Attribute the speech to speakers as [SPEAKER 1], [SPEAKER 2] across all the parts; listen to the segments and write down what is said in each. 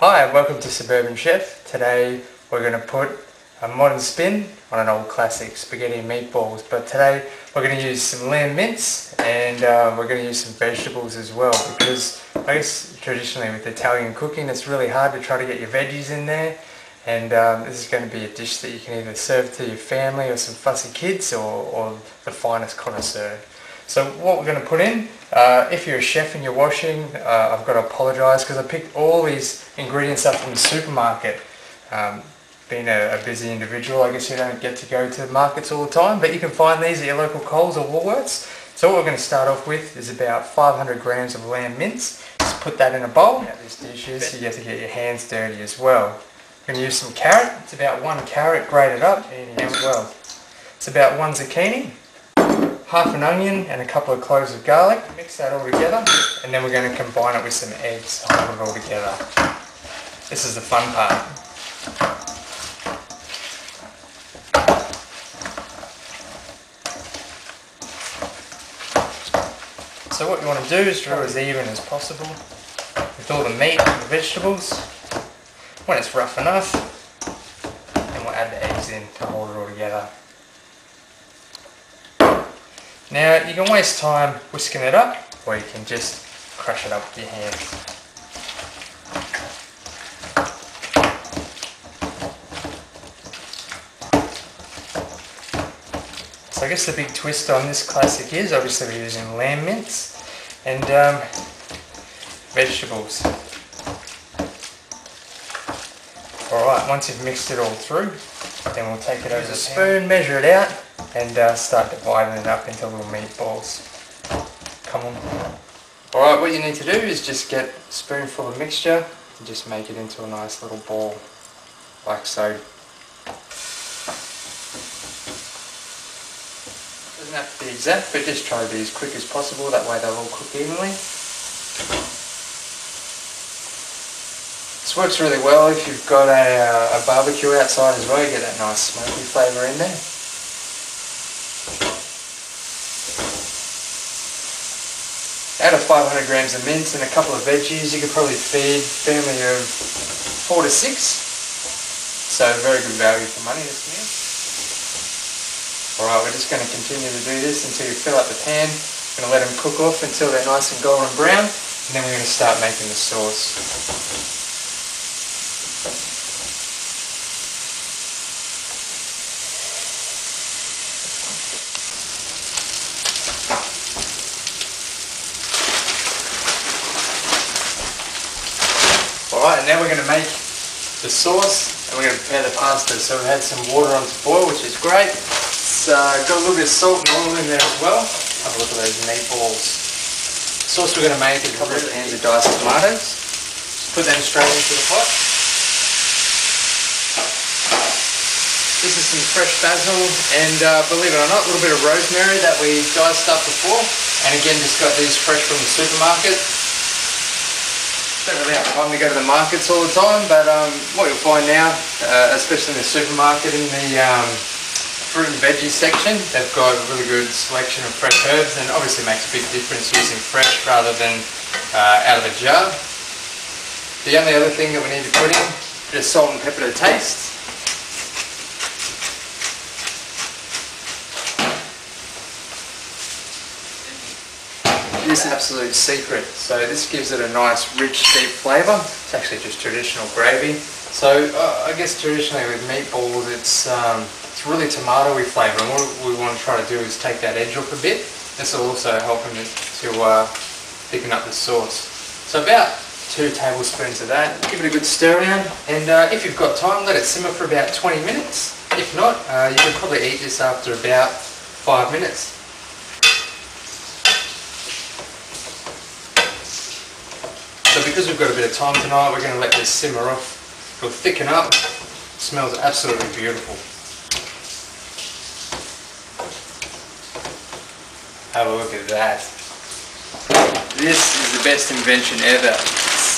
[SPEAKER 1] Hi, welcome to Suburban Chef. Today we're going to put a modern spin on an old classic, spaghetti and meatballs. But today we're going to use some lamb mince and we're going to use some vegetables as well, because I guess traditionally with Italian cooking it's really hard to try to get your veggies in there. And this is going to be a dish that you can either serve to your family or some fussy kids or the finest connoisseur. So what we're going to put in, if you're a chef and you're washing, I've got to apologise because I picked all these ingredients up from the supermarket. Being a busy individual, I guess you don't get to go to the markets all the time, but you can find these at your local Coles or Woolworths. So what we're going to start off with is about 500 grams of lamb mince. Just put that in a bowl. Now this dish is, you get to get your hands dirty as well. We're going to use some carrot. It's about 1 carrot grated up as well. It's about 1 zucchini. Half an onion and a couple of cloves of garlic. Mix that all together and then we're going to combine it with some eggs to hold it all together. This is the fun part. So what you want to do is draw as even as possible with all the meat and the vegetables. When it's rough enough, then we'll add the eggs in to hold it all together. Now you can waste time whisking it up, or you can just crush it up with your hands. So I guess the big twist on this classic is obviously we're using lamb mince and vegetables. Alright, once you've mixed it all through, then we'll take it over a spoon, measure it out, and start dividing it up into little meatballs. Come on. Alright, what you need to do is just get a spoonful of mixture and just make it into a nice little ball, like so. Doesn't have to be exact, but just try to be as quick as possible, that way they'll all cook evenly. This works really well if you've got a barbecue outside as well, you get that nice smoky flavour in there. Out of 500 grams of mince and a couple of veggies, you could probably feed a family of 4 to 6. So very good value for money this meal. Alright, we're just going to continue to do this until you fill up the pan. We're going to let them cook off until they're nice and golden brown, and then we're going to start making the sauce. Alright, and now we're going to make the sauce and we're going to prepare the pasta. So we've had some water on to boil, which is great. It's got a little bit of salt and oil in there as well. Have a look at those meatballs. The sauce we're going to make is a couple of cans of diced tomatoes. Just put them straight into the pot. This is some fresh basil and believe it or not, a little bit of rosemary that we diced up before. And again, just got these fresh from the supermarket. Don't really have time to go to the markets all the time, but what you'll find now, especially in the supermarket in the fruit and veggie section, they've got a really good selection of fresh herbs, and obviously makes a big difference using fresh rather than out of a jar. The only other thing that we need to put in is salt and pepper to taste. This is an absolute secret, so this gives it a nice rich deep flavour. It's actually just traditional gravy. So I guess traditionally with meatballs it's really tomatoey flavour, and what we want to try to do is take that edge off a bit. This will also help them to thicken up the sauce. So about 2 tablespoons of that. Give it a good stir around, and if you've got time, let it simmer for about 20 minutes. If not, you can probably eat this after about 5 minutes. So because we've got a bit of time tonight, we're going to let this simmer off. It'll thicken up. It smells absolutely beautiful. Have a look at that. This is the best invention ever. It's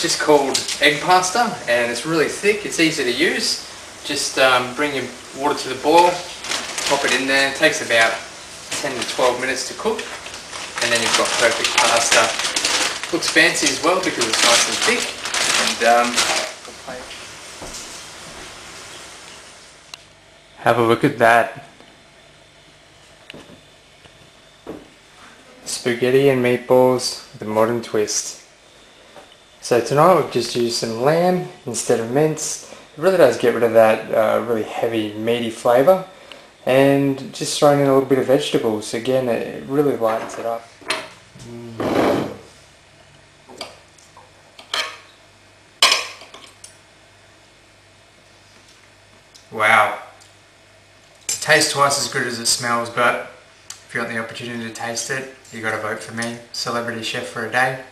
[SPEAKER 1] just called egg pasta, and it's really thick. It's easy to use. Just bring your water to the boil, pop it in there. It takes about 10 to 12 minutes to cook, and then you've got perfect pasta. Looks fancy as well because it's nice and thick. Have a look at that. Spaghetti and meatballs with a modern twist. So tonight we've just used some lamb instead of mince. It really does get rid of that really heavy meaty flavour, and just thrown in a little bit of vegetables. Again, it really lightens it up. Wow. It tastes twice as good as it smells, but if you want the opportunity to taste it, you got to vote for me. Celebrity chef for a day.